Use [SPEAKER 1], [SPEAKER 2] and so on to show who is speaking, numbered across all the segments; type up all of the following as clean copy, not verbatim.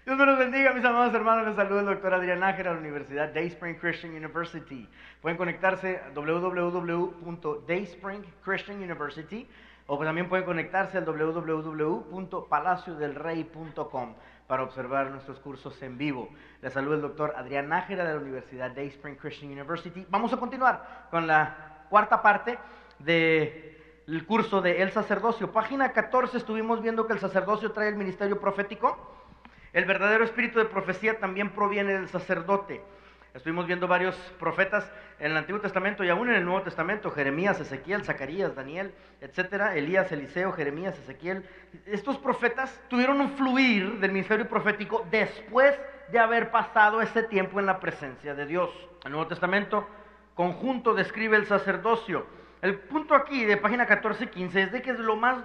[SPEAKER 1] Dios me los bendiga, mis amados hermanos. Les saluda el doctor Adrián Nájera de la Universidad Dayspring Christian University. Pueden conectarse a www.dayspringchristian University o también pueden conectarse al www.palaciodelrey.com para observar nuestros cursos en vivo. Les saluda el doctor Adrián Nájera de la Universidad Dayspring Christian University. Vamos a continuar con la cuarta parte del curso de El Sacerdocio. Página 14 estuvimos viendo que el sacerdocio trae el ministerio profético. El verdadero espíritu de profecía también proviene del sacerdote. Estuvimos viendo varios profetas en el Antiguo Testamento y aún en el Nuevo Testamento: Jeremías, Ezequiel, Zacarías, Daniel, etcétera, Elías, Eliseo, Jeremías, Ezequiel. Estos profetas tuvieron un fluir del ministerio profético después de haber pasado ese tiempo en la presencia de Dios. El Nuevo Testamento conjunto describe el sacerdocio. El punto aquí de página 14 y 15 es de que es de lo más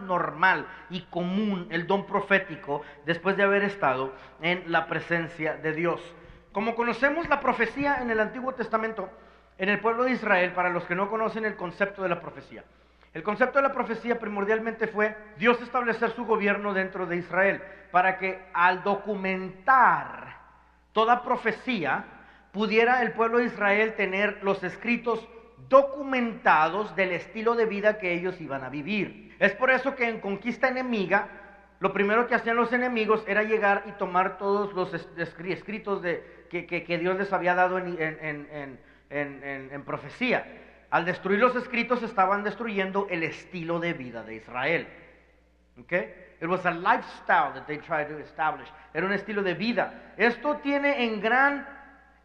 [SPEAKER 1] normal y común el don profético después de haber estado en la presencia de Dios. Como conocemos la profecía en el Antiguo Testamento, en el pueblo de Israel, para los que no conocen el concepto de la profecía, el concepto de la profecía primordialmente fue Dios establecer su gobierno dentro de Israel, para que al documentar toda profecía pudiera el pueblo de Israel tener los escritos documentados del estilo de vida que ellos iban a vivir. Es por eso que en conquista enemiga, lo primero que hacían los enemigos era llegar y tomar todos los escritos que Dios les había dado en profecía. Al destruir los escritos estaban destruyendo el estilo de vida de Israel. Okay? It was a lifestyle that they tried to establish. Era un estilo de vida. Esto tiene en gran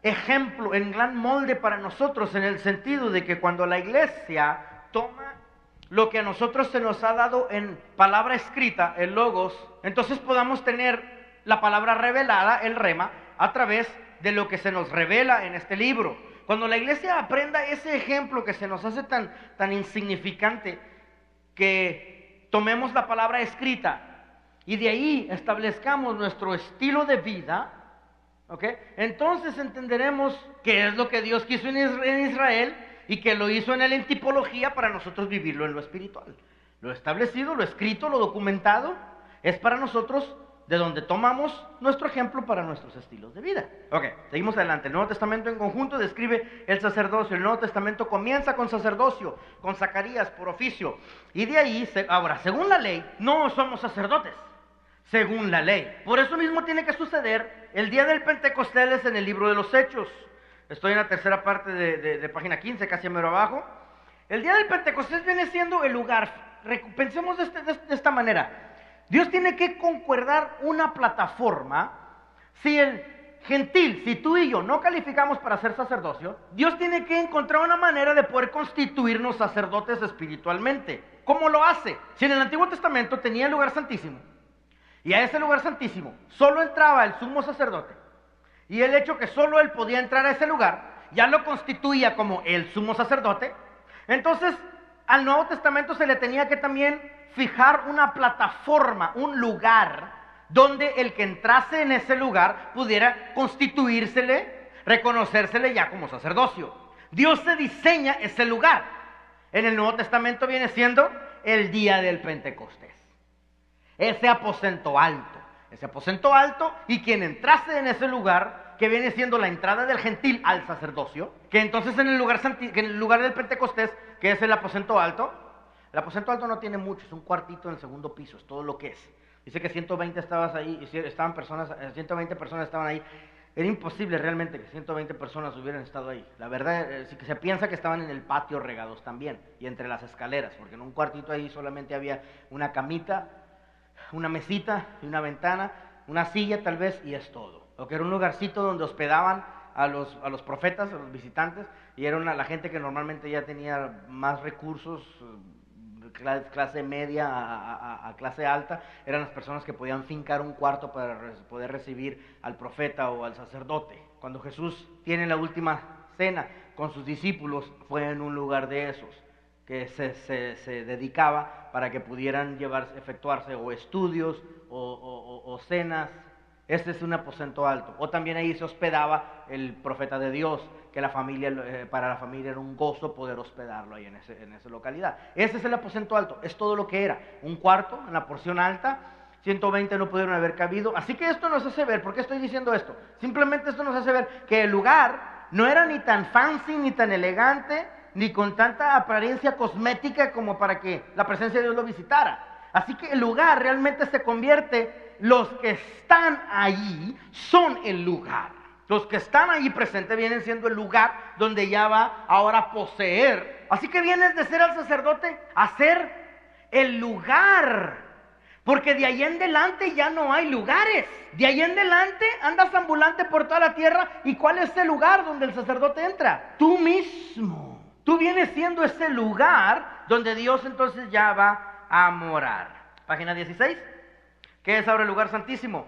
[SPEAKER 1] ejemplo, en gran molde para nosotros, en el sentido de que cuando la iglesia toma lo que a nosotros se nos ha dado en palabra escrita, el logos, entonces podamos tener la palabra revelada, el rema, a través de lo que se nos revela en este libro. Cuando la iglesia aprenda ese ejemplo que se nos hace tan insignificante, que tomemos la palabra escrita y de ahí establezcamos nuestro estilo de vida, ¿okay? Entonces entenderemos qué es lo que Dios quiso en Israel y que lo hizo en él en tipología para nosotros vivirlo en lo espiritual. Lo establecido, lo escrito, lo documentado es para nosotros de donde tomamos nuestro ejemplo para nuestros estilos de vida. Ok, seguimos adelante. El Nuevo Testamento en conjunto describe el sacerdocio. El Nuevo Testamento comienza con sacerdocio, con Zacarías por oficio. Y de ahí, ahora, según la ley, no somos sacerdotes. Según la ley. Por eso mismo tiene que suceder el día del Pentecostés en el libro de los Hechos. Estoy en la tercera parte de página 15, casi mero abajo. El día del Pentecostés viene siendo el lugar. Pensemos de esta manera. Dios tiene que concuerdar una plataforma. Si el gentil, si tú y yo no calificamos para ser sacerdocio, Dios tiene que encontrar una manera de poder constituirnos sacerdotes espiritualmente. ¿Cómo lo hace? Si en el Antiguo Testamento tenía el lugar santísimo, y a ese lugar santísimo solo entraba el sumo sacerdote, y el hecho que solo él podía entrar a ese lugar ya lo constituía como el sumo sacerdote, entonces al Nuevo Testamento se le tenía que también fijar una plataforma, un lugar donde el que entrase en ese lugar pudiera constituírsele, reconocérsele ya como sacerdocio. Dios se diseña ese lugar. En el Nuevo Testamento viene siendo el día del Pentecostés. Ese aposento alto, y quien entrase en ese lugar, que viene siendo la entrada del gentil al sacerdocio, que entonces en el lugar del Pentecostés, que es el aposento alto no tiene mucho, es un cuartito en el segundo piso, es todo lo que es. Dice que 120 estabas ahí, y 120 personas estaban ahí. Era imposible realmente que 120 personas hubieran estado ahí. La verdad es que se piensa que estaban en el patio regados también, y entre las escaleras, porque en un cuartito ahí solamente había una camita, una mesita y una ventana, una silla tal vez, y es todo. Era un lugarcito donde hospedaban a los profetas, a los visitantes, y era la gente que normalmente ya tenía más recursos, clase media a clase alta. Eran las personas que podían fincar un cuarto para poder recibir al profeta o al sacerdote. Cuando Jesús tiene la última cena con sus discípulos, fue en un lugar de esos que se dedicaba para que pudieran efectuarse o estudios o cenas. Este es un aposento alto. O también ahí se hospedaba el profeta de Dios, que para la familia era un gozo poder hospedarlo ahí en esa localidad. Ese es el aposento alto, es todo lo que era. Un cuarto en la porción alta, 120 no pudieron haber cabido. Así que esto nos hace ver, ¿por qué estoy diciendo esto? Simplemente esto nos hace ver que el lugar no era ni tan fancy, ni tan elegante, ni con tanta apariencia cosmética como para que la presencia de Dios lo visitara. Así que el lugar realmente se convierte, los que están ahí son el lugar. Los que están ahí presentes vienen siendo el lugar donde ya va ahora a poseer. Así que vienes de ser el sacerdote a ser el lugar. Porque de ahí en adelante ya no hay lugares. De ahí en adelante andas ambulante por toda la tierra. ¿Y cuál es el lugar donde el sacerdote entra? Tú mismo. Tú vienes siendo ese lugar donde Dios entonces ya va a morar. Página 16. ¿Qué es ahora el lugar santísimo?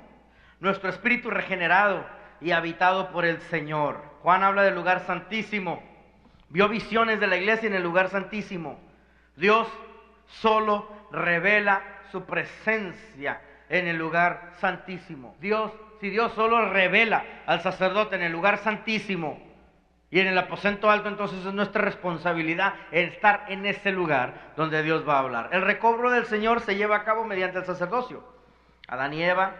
[SPEAKER 1] Nuestro espíritu regenerado y habitado por el Señor. Juan habla del lugar santísimo. Vio visiones de la iglesia en el lugar santísimo. Dios solo revela su presencia en el lugar santísimo. Si Dios solo revela al sacerdote en el lugar santísimo y en el aposento alto, entonces es nuestra responsabilidad estar en ese lugar donde Dios va a hablar. El recobro del Señor se lleva a cabo mediante el sacerdocio. Adán y Eva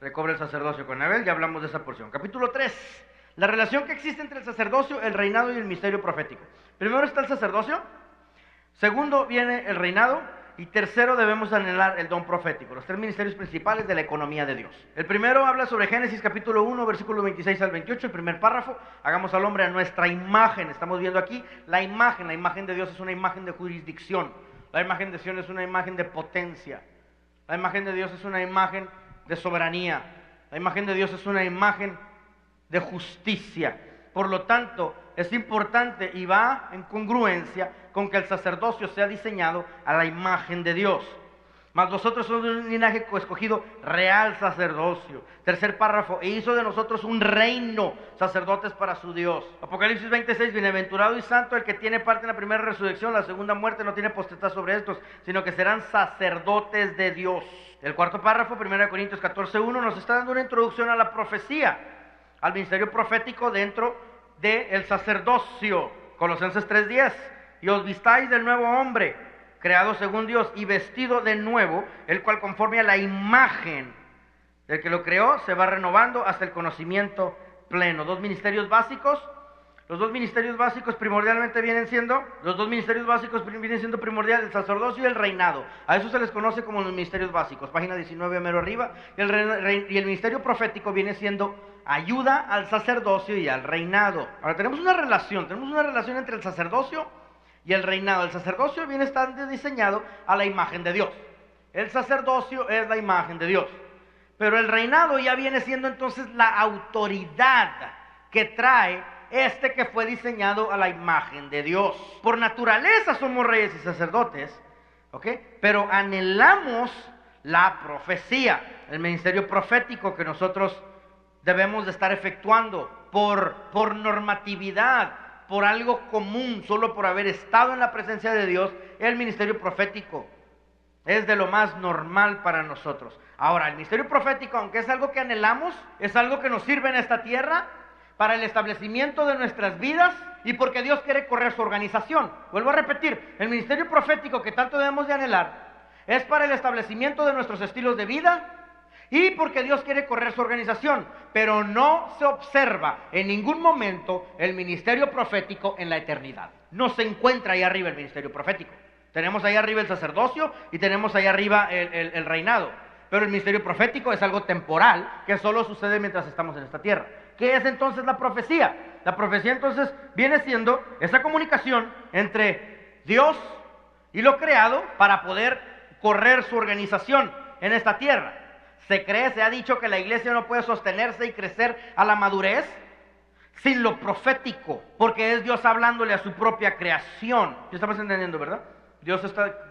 [SPEAKER 1] recobra el sacerdocio con Abel, ya hablamos de esa porción. Capítulo 3, la relación que existe entre el sacerdocio, el reinado y el misterio profético. Primero está el sacerdocio, segundo viene el reinado, y tercero debemos anhelar el don profético, los tres ministerios principales de la economía de Dios. El primero habla sobre Génesis capítulo 1, versículo 26 al 28, el primer párrafo. Hagamos al hombre a nuestra imagen. Estamos viendo aquí la imagen de Dios es una imagen de jurisdicción. La imagen de Dios es una imagen de potencia. La imagen de Dios es una imagen de soberanía. La imagen de Dios es una imagen de justicia. Por lo tanto, es importante y va en congruencia con que el sacerdocio sea diseñado a la imagen de Dios. Mas nosotros somos un linaje escogido, real sacerdocio. Tercer párrafo, e hizo de nosotros un reino, sacerdotes para su Dios. Apocalipsis 26, bienaventurado y santo el que tiene parte en la primera resurrección, la segunda muerte no tiene potestad sobre estos, sino que serán sacerdotes de Dios. El cuarto párrafo, 1 Corintios 14:1, nos está dando una introducción a la profecía, al ministerio profético dentro del sacerdocio. Colosenses 3:10, y os vistáis del nuevo hombre, creado según Dios y vestido de nuevo, el cual conforme a la imagen del que lo creó, se va renovando hasta el conocimiento pleno. Dos ministerios básicos. Los dos ministerios básicos primordialmente vienen siendo primordial, el sacerdocio y el reinado. A eso se les conoce como los ministerios básicos. Página 19, mero arriba. Y el ministerio profético viene siendo ayuda al sacerdocio y al reinado. Ahora tenemos una relación entre el sacerdocio y el reinado. El sacerdocio viene estando diseñado a la imagen de Dios. El sacerdocio es la imagen de Dios. Pero el reinado ya viene siendo entonces la autoridad que trae que fue diseñado a la imagen de Dios. Por naturaleza somos reyes y sacerdotes, ¿ok? Pero anhelamos la profecía, el ministerio profético que nosotros debemos de estar efectuando por normatividad, por algo común, solo por haber estado en la presencia de Dios. El ministerio profético es de lo más normal para nosotros. Ahora, el ministerio profético, aunque es algo que anhelamos, es algo que nos sirve en esta tierra para el establecimiento de nuestras vidas y porque Dios quiere correr su organización. Vuelvo a repetir, el ministerio profético que tanto debemos de anhelar es para el establecimiento de nuestros estilos de vida y porque Dios quiere correr su organización, pero no se observa en ningún momento el ministerio profético en la eternidad. No se encuentra ahí arriba el ministerio profético. Tenemos ahí arriba el sacerdocio y tenemos ahí arriba el reinado. Pero el ministerio profético es algo temporal que solo sucede mientras estamos en esta tierra. ¿Qué es entonces la profecía? La profecía entonces viene siendo esa comunicación entre Dios y lo creado para poder correr su organización en esta tierra. Se ha dicho que la iglesia no puede sostenerse y crecer a la madurez sin lo profético, porque es Dios hablándole a su propia creación. ¿Ya estamos entendiendo, verdad?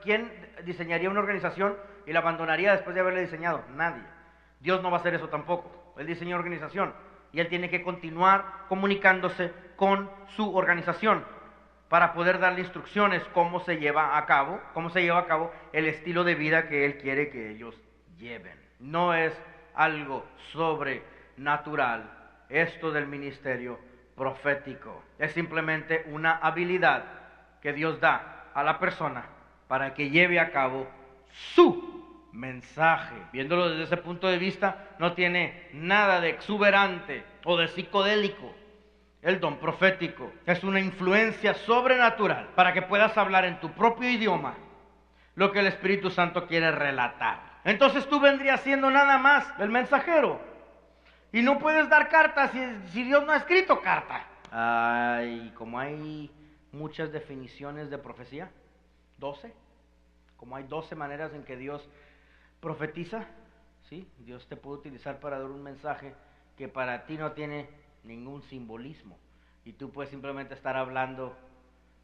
[SPEAKER 1] ¿Quién diseñaría una organización y la abandonaría después de haberla diseñado? Nadie. Dios no va a hacer eso tampoco. Él diseñó organización y Él tiene que continuar comunicándose con su organización para poder darle instrucciones cómo se lleva a cabo el estilo de vida que Él quiere que ellos lleven. No es algo sobrenatural esto del ministerio profético. Es simplemente una habilidad que Dios da a la persona para que lleve a cabo su mensaje. Viéndolo desde ese punto de vista, no tiene nada de exuberante o de psicodélico. El don profético es una influencia sobrenatural para que puedas hablar en tu propio idioma lo que el Espíritu Santo quiere relatar. Entonces tú vendrías siendo nada más el mensajero. Y no puedes dar cartas si Dios no ha escrito carta. Ay, como hay muchas definiciones de profecía, 12, como hay 12 maneras en que Dios profetiza, ¿sí? Dios te puede utilizar para dar un mensaje que para ti no tiene ningún simbolismo. Y tú puedes simplemente estar hablando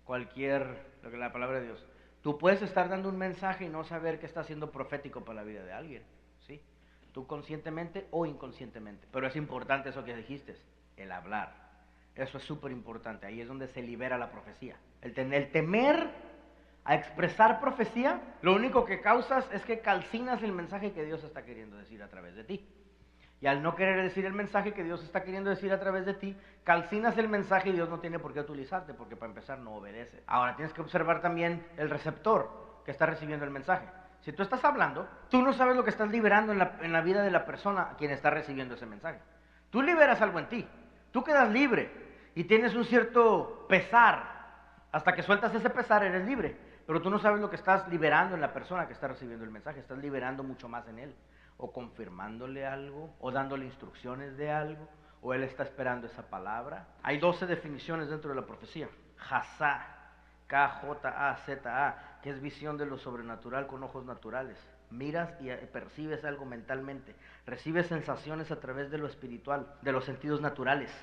[SPEAKER 1] lo que la palabra de Dios. Tú puedes estar dando un mensaje y no saber que está siendo profético para la vida de alguien, ¿sí? Tú conscientemente o inconscientemente. Pero es importante eso que dijiste, el hablar. Eso es súper importante. Ahí es donde se libera la profecía. El temer a expresar profecía, lo único que causas es que calcinas el mensaje que Dios está queriendo decir a través de ti. Y al no querer decir el mensaje que Dios está queriendo decir a través de ti, calcinas el mensaje y Dios no tiene por qué utilizarte, porque para empezar no obedece. Ahora tienes que observar también el receptor que está recibiendo el mensaje. Si tú estás hablando, tú no sabes lo que estás liberando en la vida de la persona a quien está recibiendo ese mensaje. Tú liberas algo en ti, tú quedas libre y tienes un cierto pesar. Hasta que sueltas ese pesar eres libre, pero tú no sabes lo que estás liberando en la persona que está recibiendo el mensaje, estás liberando mucho más en él, o confirmándole algo, o dándole instrucciones de algo, o él está esperando esa palabra. Hay 12 definiciones dentro de la profecía. Jazá, K-J-A-Z-A, que es visión de lo sobrenatural con ojos naturales. Miras y percibes algo mentalmente, recibes sensaciones a través de lo espiritual, de los sentidos naturales,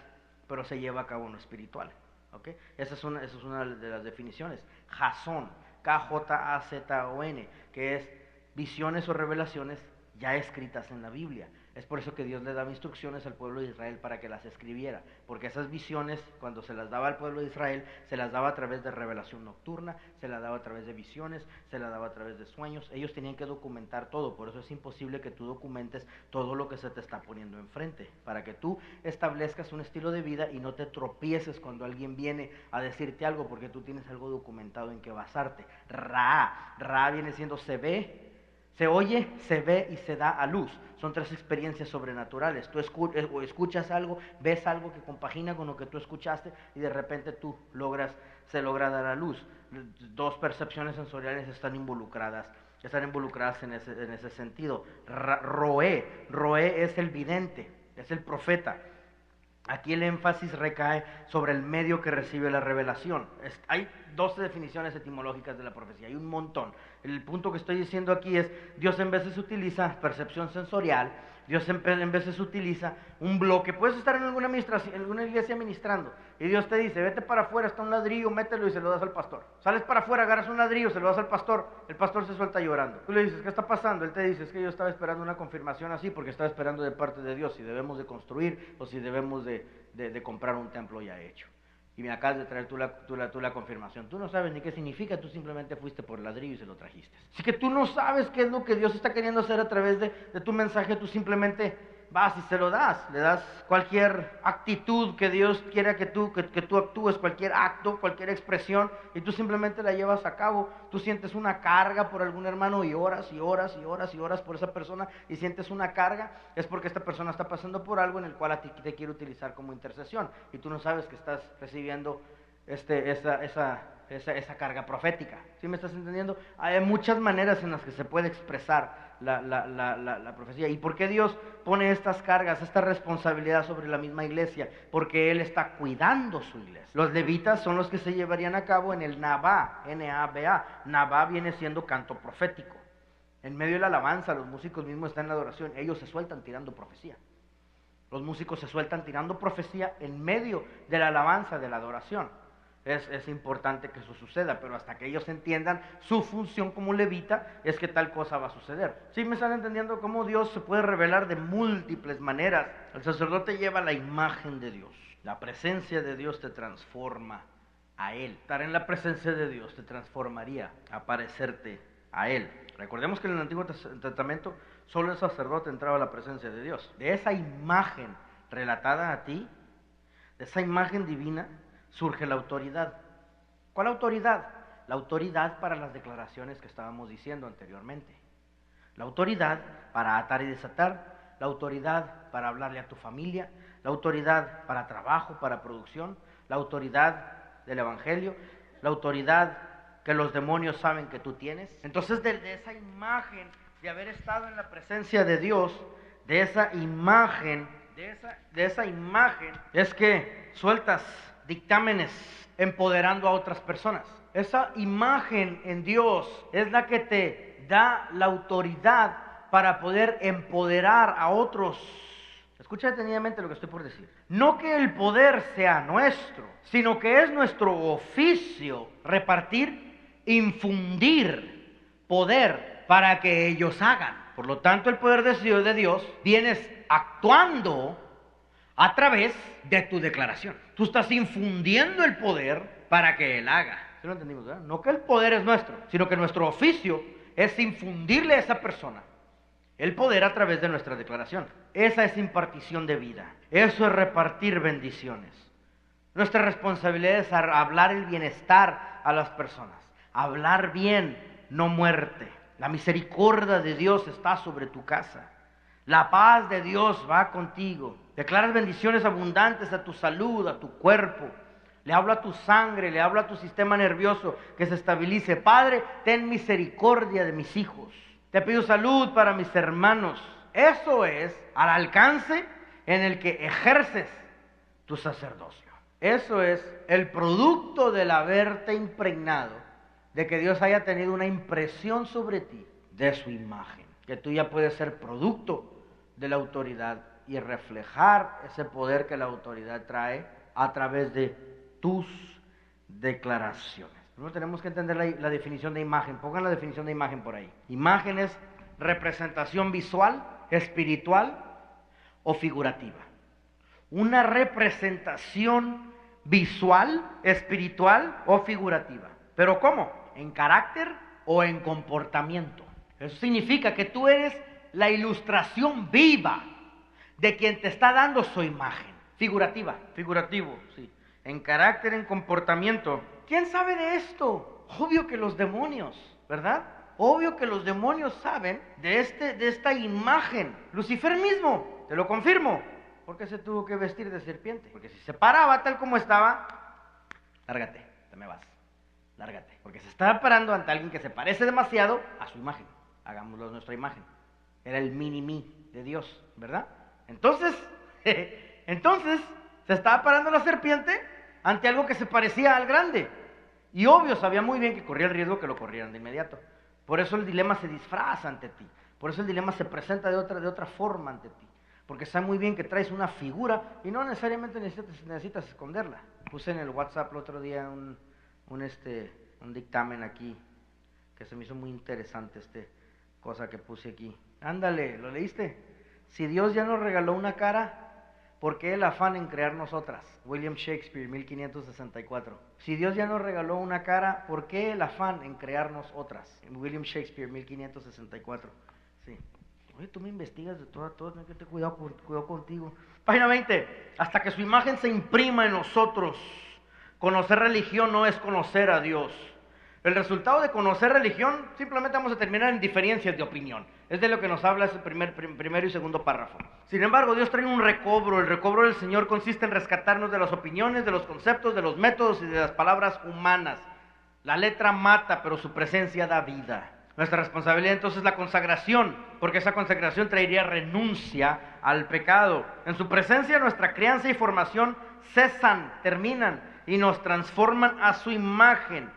[SPEAKER 1] pero se lleva a cabo en lo espiritual. ¿Okay? Esa es una de las definiciones. Jazón, K-J-A-Z-O-N, que es visiones o revelaciones ya escritas en la Biblia. Es por eso que Dios le daba instrucciones al pueblo de Israel para que las escribiera, porque esas visiones, cuando se las daba al pueblo de Israel, se las daba a través de revelación nocturna, se las daba a través de visiones, se las daba a través de sueños. Ellos tenían que documentar todo, por eso es imposible que tú documentes todo lo que se te está poniendo enfrente, para que tú establezcas un estilo de vida y no te tropieces cuando alguien viene a decirte algo, porque tú tienes algo documentado en que basarte. Ra viene siendo se oye, se ve y se da a luz. Son 3 experiencias sobrenaturales. Tú escuchas algo, ves algo que compagina con lo que tú escuchaste y de repente se logra dar a luz. 2 percepciones sensoriales están involucradas en ese sentido. Roé es el vidente, es el profeta. Aquí el énfasis recae sobre el medio que recibe la revelación. Hay 12 definiciones etimológicas de la profecía, hay un montón. El punto que estoy diciendo aquí es, Dios en veces utiliza percepción sensorial, Dios en veces utiliza un bloque. Puedes estar en alguna iglesia ministrando y Dios te dice, vete para afuera, está un ladrillo, mételo y se lo das al pastor. Sales para afuera, agarras un ladrillo, se lo das al pastor, el pastor se suelta llorando. Tú le dices, ¿qué está pasando? Él te dice, es que yo estaba esperando una confirmación así porque estaba esperando de parte de Dios si debemos de construir o si debemos de comprar un templo ya hecho. Y me acabas de traer tú la confirmación. Tú no sabes ni qué significa, tú simplemente fuiste por ladrillo y se lo trajiste. Así que tú no sabes qué es lo que Dios está queriendo hacer a través de tu mensaje, tú simplemente vas y se lo das. Le das cualquier actitud que Dios quiera que tú actúes, cualquier acto, cualquier expresión, y tú simplemente la llevas a cabo. Tú sientes una carga por algún hermano y oras y oras y oras y oras por esa persona y sientes una carga, es porque esta persona está pasando por algo en el cual a ti te quiere utilizar como intercesión y tú no sabes que estás recibiendo esa carga profética. ¿Sí me estás entendiendo? Hay muchas maneras en las que se puede expresar la profecía. ¿Y por qué Dios pone estas cargas, esta responsabilidad sobre la misma iglesia? Porque Él está cuidando su iglesia. Los levitas son los que se llevarían a cabo en el Nabá, N-A-B-A. Nabá viene siendo canto profético. En medio de la alabanza, los músicos mismos están en la adoración, ellos se sueltan tirando profecía. Los músicos se sueltan tirando profecía en medio de la alabanza, de la adoración. Es importante que eso suceda, pero hasta que ellos entiendan su función como levita, es que tal cosa va a suceder. ¿Sí me están entendiendo cómo Dios se puede revelar de múltiples maneras? El sacerdote lleva la imagen de Dios. La presencia de Dios te transforma a Él. Estar en la presencia de Dios te transformaría a parecerte a Él. Recordemos que en el Antiguo Testamento solo el sacerdote entraba a la presencia de Dios. De esa imagen relatada a ti, de esa imagen divina, surge la autoridad. ¿Cuál autoridad? La autoridad para las declaraciones que estábamos diciendo anteriormente. La autoridad para atar y desatar, la autoridad para hablarle a tu familia, la autoridad para trabajo, para producción, la autoridad del evangelio, la autoridad que los demonios saben que tú tienes. Entonces de esa imagen de haber estado en la presencia de Dios, de esa imagen es que sueltas dictámenes empoderando a otras personas. Esa imagen en Dios es la que te da la autoridad para poder empoderar a otros. Escucha detenidamente lo que estoy por decir. No que el poder sea nuestro, sino que es nuestro oficio repartir, infundir poder para que ellos hagan. Por lo tanto, el poder de Dios vienes actuando a través de tu declaración. Tú estás infundiendo el poder para que Él haga. ¿Sí lo entendimos, verdad? No que el poder es nuestro, sino que nuestro oficio es infundirle a esa persona el poder a través de nuestra declaración. Esa es impartición de vida. Eso es repartir bendiciones. Nuestra responsabilidad es hablar el bienestar a las personas. Hablar bien, no muerte. La misericordia de Dios está sobre tu casa. La paz de Dios va contigo. Declaras bendiciones abundantes a tu salud, a tu cuerpo. Le hablo a tu sangre, le hablo a tu sistema nervioso que se estabilice. Padre, ten misericordia de mis hijos. Te pido salud para mis hermanos. Eso es al alcance en el que ejerces tu sacerdocio. Eso es el producto del haberte impregnado, de que Dios haya tenido una impresión sobre ti de su imagen. Que tú ya puedes ser producto de la autoridad y reflejar ese poder que la autoridad trae a través de tus declaraciones. Primero tenemos que entender la definición de imagen. Pongan la definición de imagen por ahí. Imagen es representación visual, espiritual o figurativa. Una representación visual, espiritual o figurativa. ¿Pero cómo? ¿En carácter o en comportamiento? Eso significa que tú eres la ilustración viva de quien te está dando su imagen. Figurativa, figurativo, sí. En carácter, en comportamiento. ¿Quién sabe de esto? Obvio que los demonios, ¿verdad? Obvio que los demonios saben de esta imagen. Lucifer mismo, te lo confirmo. ¿Por qué se tuvo que vestir de serpiente? Porque si se paraba tal como estaba, lárgate, te me vas. Lárgate. Porque se estaba parando ante alguien que se parece demasiado a su imagen. Hagámoslo a nuestra imagen. Era el mini-mí de Dios, ¿verdad? Entonces se estaba parando la serpiente ante algo que se parecía al grande. Y obvio, sabía muy bien que corría el riesgo que lo corrieran de inmediato. Por eso el dilema se disfraza ante ti. Por eso el dilema se presenta de otra forma ante ti. Porque sabe muy bien que traes una figura y no necesariamente necesitas esconderla. Puse en el WhatsApp el otro día un dictamen aquí que se me hizo muy interesante, cosa que puse aquí. Ándale, ¿lo leíste? Si Dios ya nos regaló una cara, ¿por qué el afán en crearnos otras? William Shakespeare, 1564. Si Dios ya nos regaló una cara, ¿por qué el afán en crearnos otras? William Shakespeare, 1564. Sí. Oye, tú me investigas de todo, no que te cuidado contigo. Página 20. Hasta que su imagen se imprima en nosotros. Conocer religión no es conocer a Dios. El resultado de conocer religión, simplemente vamos a terminar en diferencias de opinión. Es de lo que nos habla ese primero y segundo párrafo. Sin embargo, Dios trae un recobro. El recobro del Señor consiste en rescatarnos de las opiniones, de los conceptos, de los métodos y de las palabras humanas. La letra mata, pero su presencia da vida. Nuestra responsabilidad entonces es la consagración, porque esa consagración traería renuncia al pecado. En su presencia nuestra crianza y formación cesan, terminan y nos transforman a su imagen.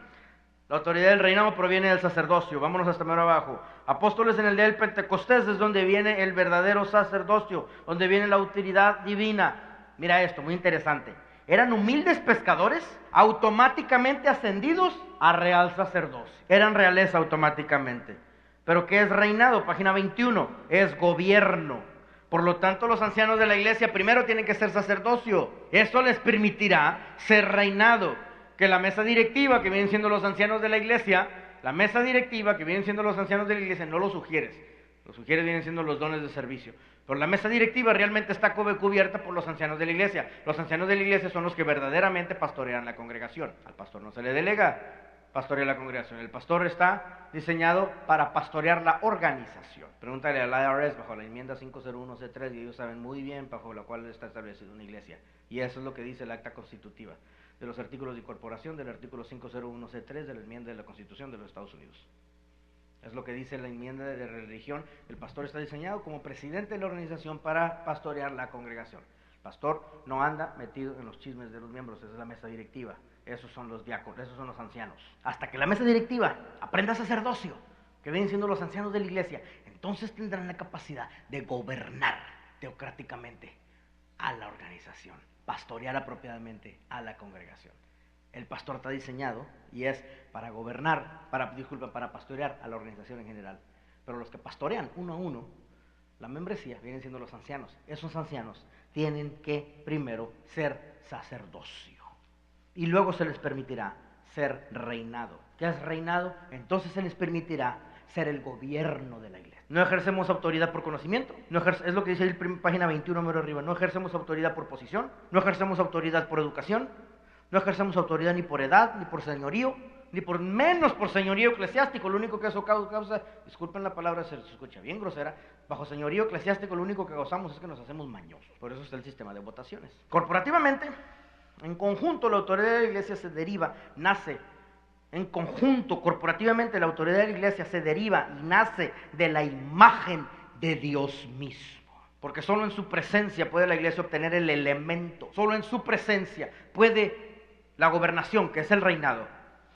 [SPEAKER 1] La autoridad del reinado proviene del sacerdocio. Vámonos hasta más abajo. Apóstoles en el día del Pentecostés es donde viene el verdadero sacerdocio, donde viene la autoridad divina. Mira esto, muy interesante. Eran humildes pescadores automáticamente ascendidos a real sacerdocio. Eran realeza automáticamente. Pero ¿qué es reinado? Página 21. Es gobierno. Por lo tanto, los ancianos de la iglesia primero tienen que ser sacerdocio. Eso les permitirá ser reinado. Que la mesa directiva que vienen siendo los ancianos de la iglesia, no lo sugieres. Los sugieres vienen siendo los dones de servicio. Pero la mesa directiva realmente está cubierta por los ancianos de la iglesia. Los ancianos de la iglesia son los que verdaderamente pastorean la congregación. Al pastor no se le delega. pastorear la congregación. El pastor está diseñado para pastorear la organización. Pregúntale al IRS bajo la enmienda 501C3 y ellos saben muy bien bajo la cual está establecida una iglesia. Y eso es lo que dice el acta constitutiva de los artículos de incorporación del artículo 501C3 de la enmienda de la Constitución de los Estados Unidos. Es lo que dice la enmienda de religión. El pastor está diseñado como presidente de la organización para pastorear la congregación. El pastor no anda metido en los chismes de los miembros, esa es la mesa directiva. Esos son los diáconos, esos son los ancianos. Hasta que la mesa directiva aprenda sacerdocio, que vienen siendo los ancianos de la iglesia, entonces tendrán la capacidad de gobernar teocráticamente a la organización, pastorear apropiadamente a la congregación. El pastor está diseñado y es para gobernar, para pastorear a la organización en general. Pero los que pastorean uno a uno, la membresía, vienen siendo los ancianos. Esos ancianos tienen que primero ser sacerdocio. Y luego se les permitirá ser reinado. ¿Qué es reinado? Entonces se les permitirá ser el gobierno de la iglesia. No ejercemos autoridad por conocimiento, es lo que dice el página 21 número arriba. No ejercemos autoridad por posición, no ejercemos autoridad por educación, no ejercemos autoridad ni por edad, ni por señorío, ni por menos por señorío eclesiástico. Lo único que eso causa, disculpen la palabra, se escucha bien grosera, bajo señorío eclesiástico lo único que causamos es que nos hacemos mañosos. Por eso está el sistema de votaciones. Corporativamente, en conjunto la autoridad de la iglesia se deriva, nace. En conjunto, corporativamente, la autoridad de la iglesia se deriva y nace de la imagen de Dios mismo. Porque solo en su presencia puede la iglesia obtener el elemento. Solo en su presencia puede la gobernación, que es el reinado,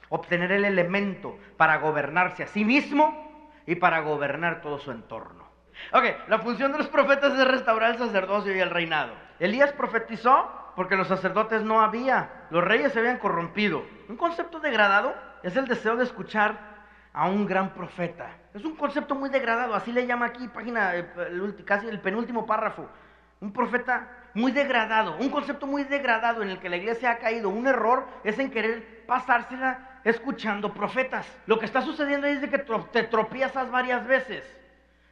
[SPEAKER 1] obtener el elemento para gobernarse a sí mismo y para gobernar todo su entorno. Ok, la función de los profetas es restaurar el sacerdocio y el reinado. Elías profetizó porque los sacerdotes no había, los reyes se habían corrompido. Un concepto degradado es el deseo de escuchar a un gran profeta. Es un concepto muy degradado, así le llama aquí, casi el penúltimo párrafo. Un profeta muy degradado, un concepto muy degradado en el que la iglesia ha caído. Un error es en querer pasársela escuchando profetas. Lo que está sucediendo es de que te tropiezas varias veces.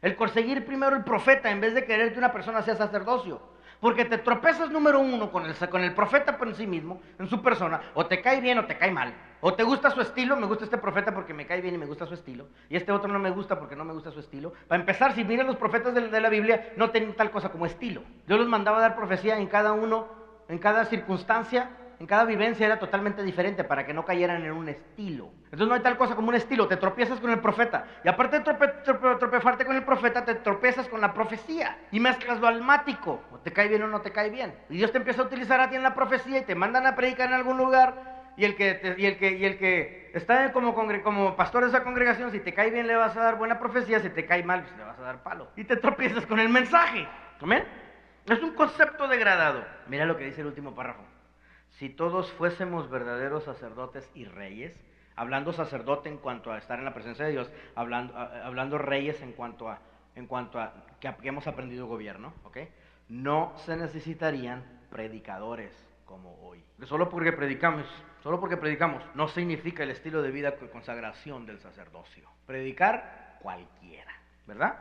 [SPEAKER 1] El conseguir primero el profeta en vez de querer que una persona sea sacerdocio. Porque te tropezas número uno con el profeta por en sí mismo, en su persona, o te cae bien o te cae mal. O te gusta su estilo, me gusta este profeta porque me cae bien y me gusta su estilo. Y este otro no me gusta porque no me gusta su estilo. Para empezar, si miran los profetas de la Biblia, no tienen tal cosa como estilo. Dios los mandaba a dar profecía en cada uno, en cada circunstancia, en cada vivencia era totalmente diferente para que no cayeran en un estilo. Entonces no hay tal cosa como un estilo, te tropiezas con el profeta. Y aparte de tropezarte con el profeta, te tropiezas con la profecía. Y mezclas lo almático, o te cae bien o no te cae bien. Y Dios te empieza a utilizar a ti en la profecía y te mandan a predicar en algún lugar. Y el que está como pastor de esa congregación, si te cae bien le vas a dar buena profecía, si te cae mal pues le vas a dar palo. Y te tropiezas con el mensaje. ¿Amén? Es un concepto degradado. Mira lo que dice el último párrafo. Si todos fuésemos verdaderos sacerdotes y reyes, hablando sacerdote en cuanto a estar en la presencia de Dios, hablando reyes en cuanto a que hemos aprendido gobierno, ¿ok? No se necesitarían predicadores como hoy. Solo porque predicamos no significa el estilo de vida con consagración del sacerdocio. Predicar cualquiera, ¿verdad?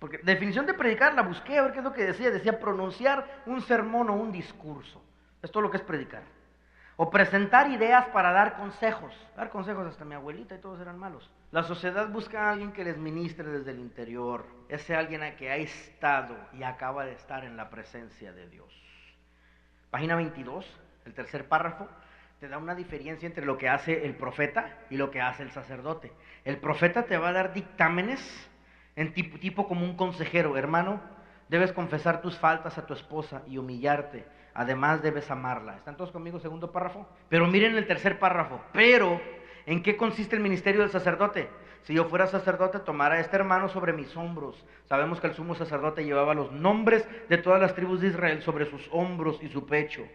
[SPEAKER 1] Porque definición de predicar la busqué, a ver qué es lo que decía. Decía pronunciar un sermón o un discurso. Esto es lo que es predicar. O presentar ideas para dar consejos. Dar consejos hasta mi abuelita y todos eran malos. La sociedad busca a alguien que les ministre desde el interior. Ese alguien a que ha estado y acaba de estar en la presencia de Dios. Página 22, el tercer párrafo, te da una diferencia entre lo que hace el profeta y lo que hace el sacerdote. El profeta te va a dar dictámenes en tipo como un consejero. Hermano, debes confesar tus faltas a tu esposa y humillarte. Además debes amarla. ¿Están todos conmigo? Segundo párrafo. Pero miren el tercer párrafo. Pero, ¿en qué consiste el ministerio del sacerdote? Si yo fuera sacerdote, tomara a este hermano sobre mis hombros. Sabemos que el sumo sacerdote llevaba los nombres de todas las tribus de Israel sobre sus hombros y su pecho.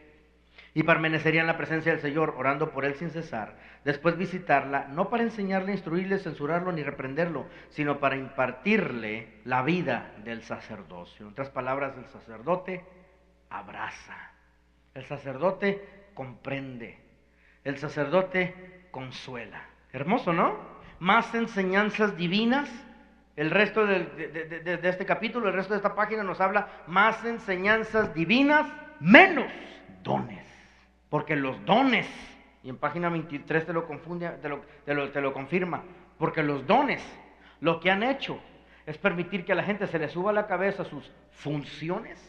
[SPEAKER 1] Y permanecería en la presencia del Señor, orando por él sin cesar. Después visitarla, no para enseñarle, instruirle, censurarlo ni reprenderlo, sino para impartirle la vida del sacerdocio. En otras palabras, el sacerdote abraza, el sacerdote comprende, el sacerdote consuela. Hermoso, ¿no? Más enseñanzas divinas. El resto de este capítulo, el resto de esta página nos habla más enseñanzas divinas, menos dones. Porque los dones Y en página 23 te lo confunde, te lo confirma. Porque los dones, lo que han hecho es permitir que a la gente se le suba a la cabeza sus funciones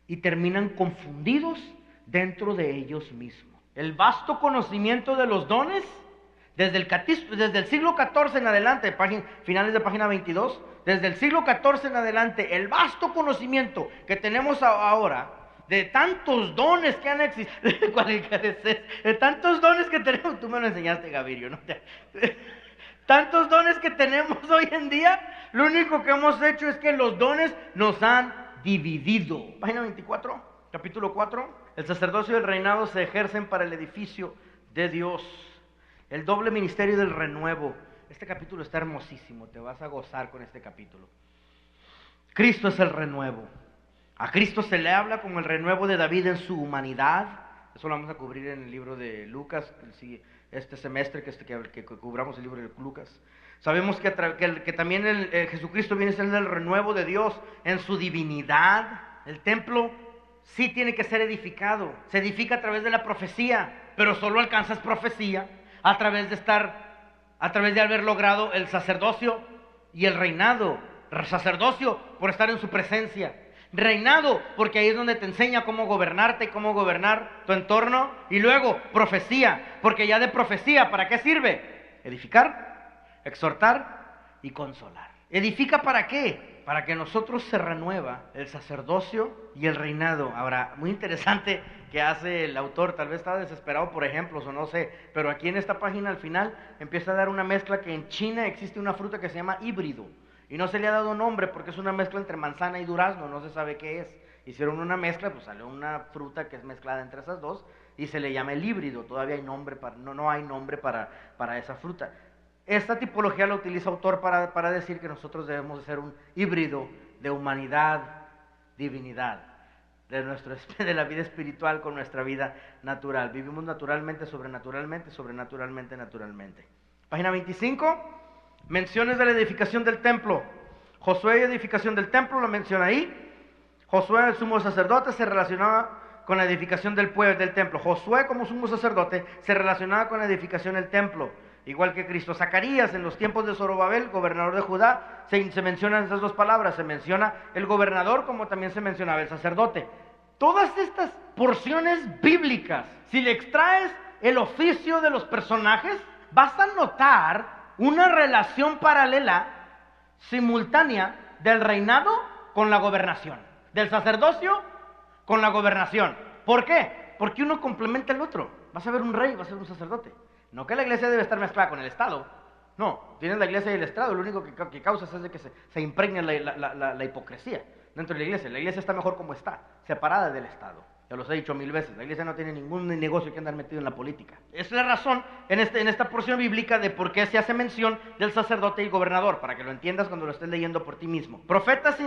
[SPEAKER 1] y terminan confundidos dentro de ellos mismos. El vasto conocimiento de los dones, desde el siglo XIV en adelante, finales de página 22, desde el siglo XIV en adelante, el vasto conocimiento que tenemos ahora, de tantos dones que han existido, de tantos dones que tenemos, tú me lo enseñaste, Gavirio, ¿no? Tantos dones que tenemos hoy en día, lo único que hemos hecho es que los dones nos han dividido. Página 24, capítulo 4. El sacerdocio y el reinado se ejercen para el edificio de Dios. El doble ministerio del renuevo. Este capítulo está hermosísimo, te vas a gozar con este capítulo. Cristo es el renuevo. A Cristo se le habla como el renuevo de David en su humanidad. Eso lo vamos a cubrir en el libro de Lucas, este semestre que cubramos el libro de Lucas. Sabemos que también Jesucristo viene a ser el renuevo de Dios en su divinidad. El templo sí tiene que ser edificado. Se edifica a través de la profecía, pero solo alcanzas profecía a través de haber logrado el sacerdocio y el reinado. Sacerdocio por estar en su presencia. Reinado, porque ahí es donde te enseña cómo gobernarte y cómo gobernar tu entorno. Y luego, profecía, porque ya de profecía, ¿para qué sirve? Edificar, exhortar y consolar. ¿Edifica para qué? Para que nosotros se renueva el sacerdocio y el reinado. Ahora, muy interesante que hace el autor, tal vez estaba desesperado por ejemplos o no sé, pero aquí en esta página al final empieza a dar una mezcla que en China existe una fruta que se llama híbrido. Y no se le ha dado nombre porque es una mezcla entre manzana y durazno, no se sabe qué es. Hicieron una mezcla, pues salió una fruta que es mezclada entre esas dos y se le llama el híbrido. Todavía hay nombre no hay nombre para esa fruta. Esta tipología la utiliza el autor para decir que nosotros debemos de ser un híbrido de humanidad, divinidad, de la vida espiritual con nuestra vida natural. Vivimos naturalmente, sobrenaturalmente, sobrenaturalmente, naturalmente. Página 25. Menciones de la edificación del templo. Josué y edificación del templo, lo menciona ahí. Josué, el sumo sacerdote, se relacionaba con la edificación del templo. Josué, como sumo sacerdote, se relacionaba con la edificación del templo, igual que Cristo. Zacarías, en los tiempos de Zorobabel, gobernador de Judá, se mencionan esas dos palabras. Se menciona el gobernador, como también se mencionaba el sacerdote. Todas estas porciones bíblicas, si le extraes el oficio de los personajes, vas a notar una relación paralela, simultánea, del reinado con la gobernación, del sacerdocio con la gobernación. ¿Por qué? Porque uno complementa el otro. Vas a ver un rey, vas a ver un sacerdote. No que la iglesia debe estar mezclada con el Estado. No, tienes la iglesia y el Estado, lo único que causa es de que se impregne la hipocresía dentro de la iglesia. La iglesia está mejor como está, separada del Estado. Ya los he dicho 1000 veces, la iglesia no tiene ningún negocio que andar metido en la política. Es la razón en esta porción bíblica de por qué se hace mención del sacerdote y gobernador, para que lo entiendas cuando lo estés leyendo por ti mismo. Profetas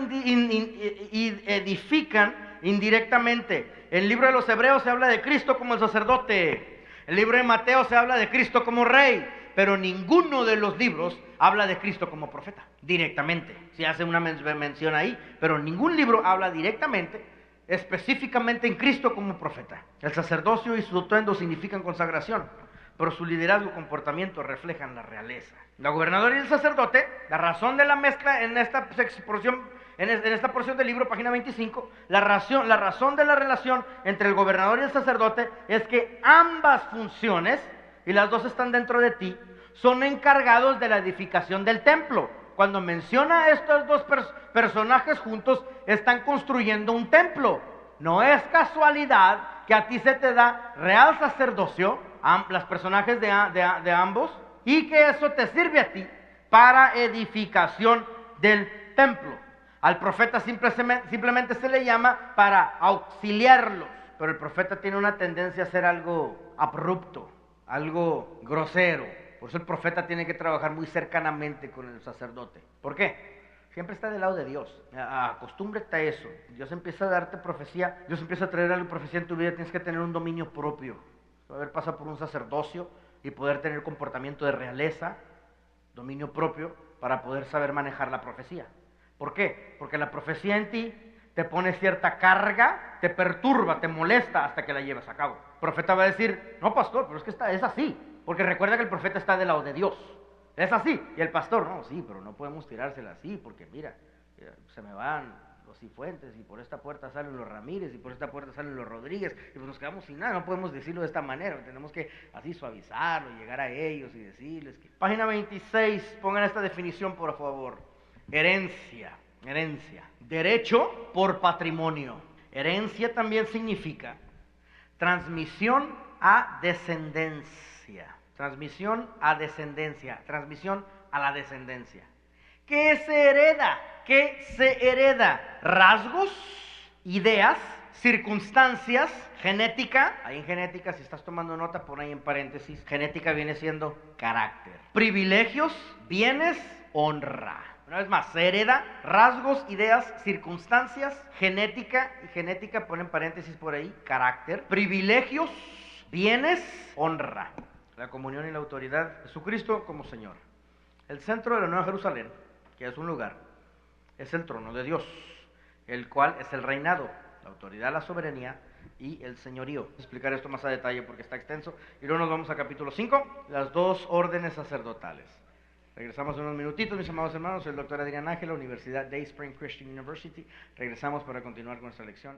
[SPEAKER 1] edifican indirectamente. En el libro de los Hebreos se habla de Cristo como el sacerdote. En el libro de Mateo se habla de Cristo como rey. Pero ninguno de los libros habla de Cristo como profeta, directamente. Se hace una mención ahí, pero ningún libro habla directamente, específicamente en Cristo como profeta. El sacerdocio y su atuendo significan consagración, pero su liderazgo y comportamiento reflejan la realeza. La gobernadora y el sacerdote, la razón de la mezcla en esta porción del libro, página 25, la razón de la relación entre el gobernador y el sacerdote es que ambas funciones, y las dos están dentro de ti, son encargados de la edificación del templo. Cuando menciona a estos dos personajes juntos, están construyendo un templo. No es casualidad que a ti se te da real sacerdocio, los personajes de ambos, y que eso te sirve a ti para edificación del templo. Al profeta simplemente se le llama para auxiliarlos, pero el profeta tiene una tendencia a ser algo abrupto, algo grosero. Por eso el profeta tiene que trabajar muy cercanamente con el sacerdote. ¿Por qué? Siempre está del lado de Dios. Acostúmbrate a eso. Dios empieza a darte profecía, Dios empieza a traer algo de profecía en tu vida, tienes que tener un dominio propio. Poder pasar por un sacerdocio y poder tener comportamiento de realeza, dominio propio, para poder saber manejar la profecía. ¿Por qué? Porque la profecía en ti te pone cierta carga, te perturba, te molesta hasta que la llevas a cabo. El profeta va a decir, no pastor, pero es que es así, porque recuerda que el profeta está del lado de Dios, es así, y el pastor, no, sí, pero no podemos tirársela así, porque mira, se me van los Cifuentes, y por esta puerta salen los Ramírez, y por esta puerta salen los Rodríguez, y pues nos quedamos sin nada, no podemos decirlo de esta manera, tenemos que así suavizarlo, llegar a ellos y decirles que... Página 26, pongan esta definición por favor. Herencia, derecho por patrimonio. Herencia también significa transmisión a descendencia, transmisión a la descendencia. ¿Qué se hereda? Rasgos, ideas, circunstancias, genética. Ahí en genética, si estás tomando nota, pon ahí en paréntesis. Genética viene siendo carácter. Privilegios, bienes, honra. Una vez más, se hereda rasgos, ideas, circunstancias, genética, y genética, pon en paréntesis por ahí, carácter. Privilegios, bienes, honra. La comunión y la autoridad de Jesucristo como Señor. El centro de la Nueva Jerusalén, que es un lugar, es el trono de Dios, el cual es el reinado, la autoridad, la soberanía y el señorío. Voy a explicar esto más a detalle porque está extenso. Y luego nos vamos a capítulo 5, las 2 órdenes sacerdotales. Regresamos en unos minutitos, mis amados hermanos. Soy el doctor Adrián Ángel, Universidad Day Spring Christian University. Regresamos para continuar con nuestra lección.